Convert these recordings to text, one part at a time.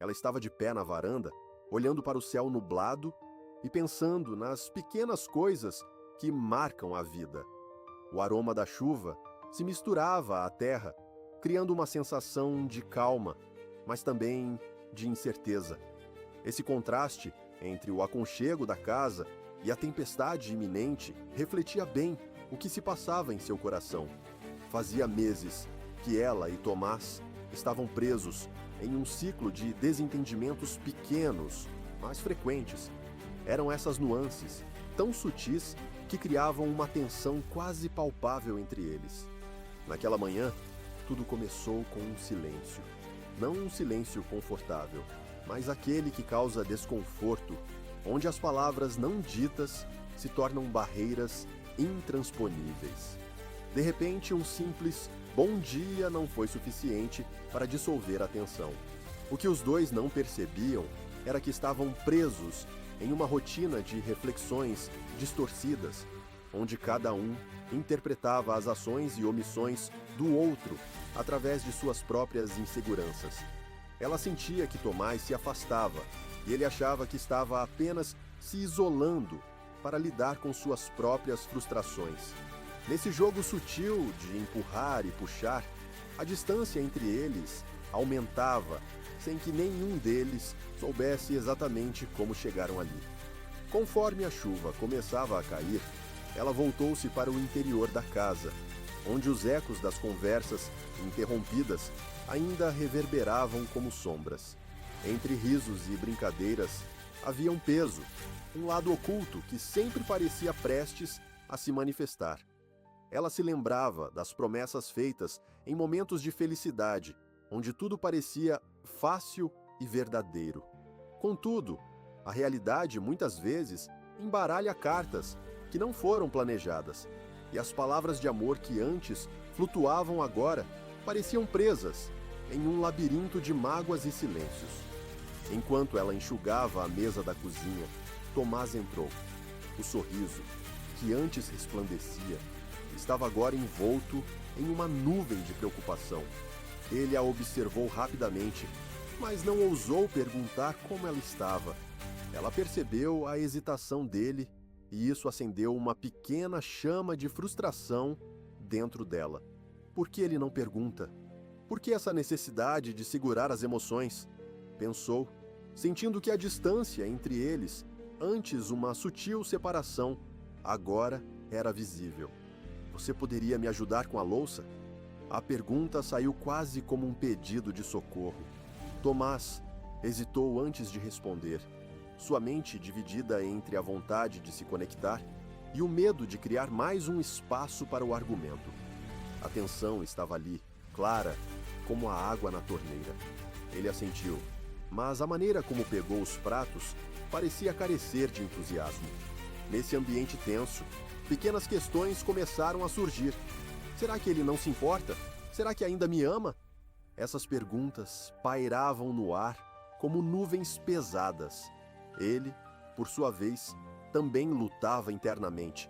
Ela estava de pé na varanda, olhando para o céu nublado e pensando nas pequenas coisas que marcam a vida. O aroma da chuva se misturava à terra, criando uma sensação de calma, mas também de incerteza. Esse contraste entre o aconchego da casa e a tempestade iminente refletia bem o que se passava em seu coração. Fazia meses que ela e Tomás estavam presos em um ciclo de desentendimentos pequenos, mas frequentes. Eram essas nuances, tão sutis, que criavam uma tensão quase palpável entre eles. Naquela manhã, tudo começou com um silêncio. Não um silêncio confortável, mas aquele que causa desconforto, onde as palavras não ditas se tornam barreiras intransponíveis. De repente, um simples bom dia não foi suficiente para dissolver a tensão. O que os dois não percebiam era que estavam presos em uma rotina de reflexões distorcidas, onde cada um interpretava as ações e omissões do outro através de suas próprias inseguranças. Ela sentia que Tomás se afastava e ele achava que estava apenas se isolando para lidar com suas próprias frustrações. Nesse jogo sutil de empurrar e puxar, a distância entre eles aumentava, sem que nenhum deles soubesse exatamente como chegaram ali. Conforme a chuva começava a cair, ela voltou-se para o interior da casa, onde os ecos das conversas interrompidas ainda reverberavam como sombras. Entre risos e brincadeiras havia um peso, um lado oculto que sempre parecia prestes a se manifestar. Ela se lembrava das promessas feitas em momentos de felicidade, onde tudo parecia fácil e verdadeiro. Contudo, a realidade muitas vezes embaralha cartas que não foram planejadas, e as palavras de amor que antes flutuavam agora pareciam presas em um labirinto de mágoas e silêncios. Enquanto ela enxugava a mesa da cozinha, Tomás entrou. O sorriso, que antes resplandecia, estava agora envolto em uma nuvem de preocupação. Ele a observou rapidamente, mas não ousou perguntar como ela estava. Ela percebeu a hesitação dele e isso acendeu uma pequena chama de frustração dentro dela. Por que ele não pergunta? Por que essa necessidade de segurar as emoções? Pensou, sentindo que a distância entre eles, antes uma sutil separação, agora era visível. Você poderia me ajudar com a louça? A pergunta saiu quase como um pedido de socorro. Tomás hesitou antes de responder, sua mente dividida entre a vontade de se conectar e o medo de criar mais um espaço para o argumento. A tensão estava ali, clara, como a água na torneira. Ele assentiu, mas a maneira como pegou os pratos parecia carecer de entusiasmo. Nesse ambiente tenso, pequenas questões começaram a surgir. Será que ele não se importa? Será que ainda me ama? Essas perguntas pairavam no ar como nuvens pesadas. Ele, por sua vez, também lutava internamente.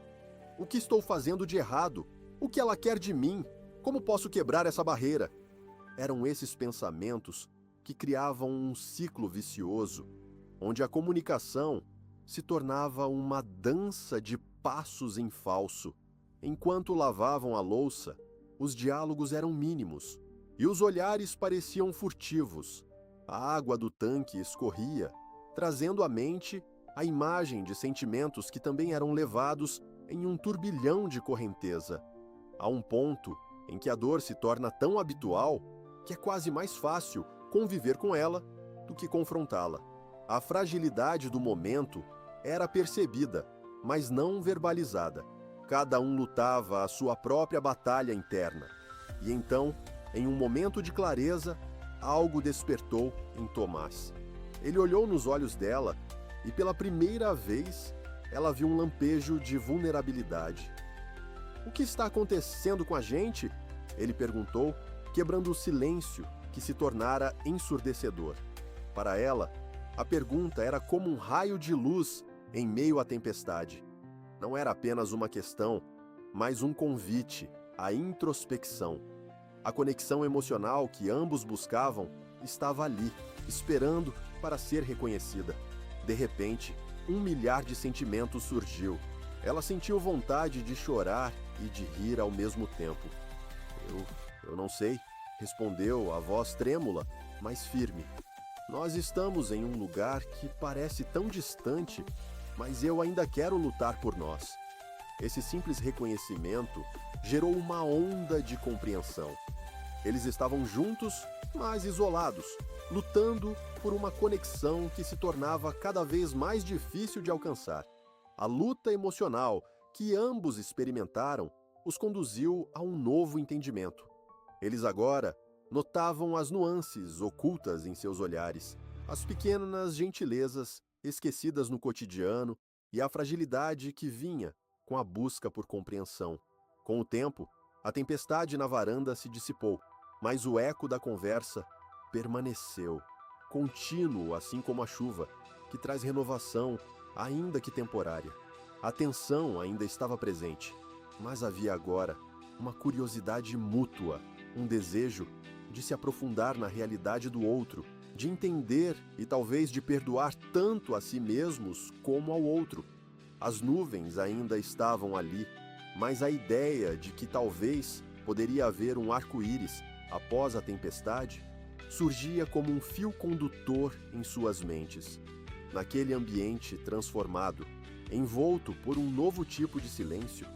O que estou fazendo de errado? O que ela quer de mim? Como posso quebrar essa barreira? Eram esses pensamentos que criavam um ciclo vicioso, onde a comunicação se tornava uma dança de passos em falso. Enquanto lavavam a louça, os diálogos eram mínimos e os olhares pareciam furtivos. A água do tanque escorria, trazendo à mente a imagem de sentimentos que também eram levados em um turbilhão de correnteza. Há um ponto em que a dor se torna tão habitual que é quase mais fácil conviver com ela do que confrontá-la. A fragilidade do momento era percebida, mas não verbalizada. Cada um lutava a sua própria batalha interna. E então, em um momento de clareza, algo despertou em Tomás. Ele olhou nos olhos dela e, pela primeira vez, ela viu um lampejo de vulnerabilidade. "O que está acontecendo com a gente?" ele perguntou, quebrando o silêncio que se tornara ensurdecedor. Para ela, a pergunta era como um raio de luz em meio à tempestade. Não era apenas uma questão, mas um convite à introspecção. A conexão emocional que ambos buscavam estava ali, esperando para ser reconhecida. De repente, um milhar de sentimentos surgiu. Ela sentiu vontade de chorar e de rir ao mesmo tempo. Eu não sei, respondeu a voz trêmula, mas firme. Nós estamos em um lugar que parece tão distante, mas eu ainda quero lutar por nós. Esse simples reconhecimento gerou uma onda de compreensão. Eles estavam juntos, mas isolados, lutando por uma conexão que se tornava cada vez mais difícil de alcançar. A luta emocional que ambos experimentaram os conduziu a um novo entendimento. Eles agora notavam as nuances ocultas em seus olhares, as pequenas gentilezas esquecidas no cotidiano e a fragilidade que vinha com a busca por compreensão. Com o tempo, a tempestade na varanda se dissipou, mas o eco da conversa permaneceu, contínuo assim como a chuva, que traz renovação, ainda que temporária. A tensão ainda estava presente, mas havia agora uma curiosidade mútua, um desejo de se aprofundar na realidade do outro, de entender e talvez de perdoar tanto a si mesmos como ao outro. As nuvens ainda estavam ali, mas a ideia de que talvez poderia haver um arco-íris após a tempestade surgia como um fio condutor em suas mentes. Naquele ambiente transformado, envolto por um novo tipo de silêncio,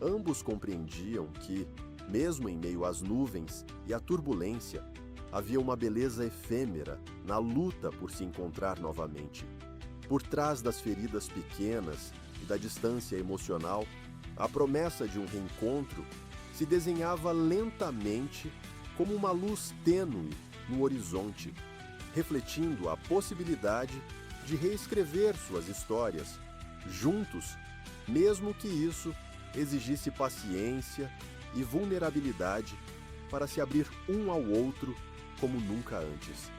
ambos compreendiam que, mesmo em meio às nuvens e à turbulência, havia uma beleza efêmera na luta por se encontrar novamente. Por trás das feridas pequenas e da distância emocional, a promessa de um reencontro se desenhava lentamente como uma luz tênue no horizonte, refletindo a possibilidade de reescrever suas histórias, juntos, mesmo que isso exigisse paciência e vulnerabilidade para se abrir um ao outro como nunca antes.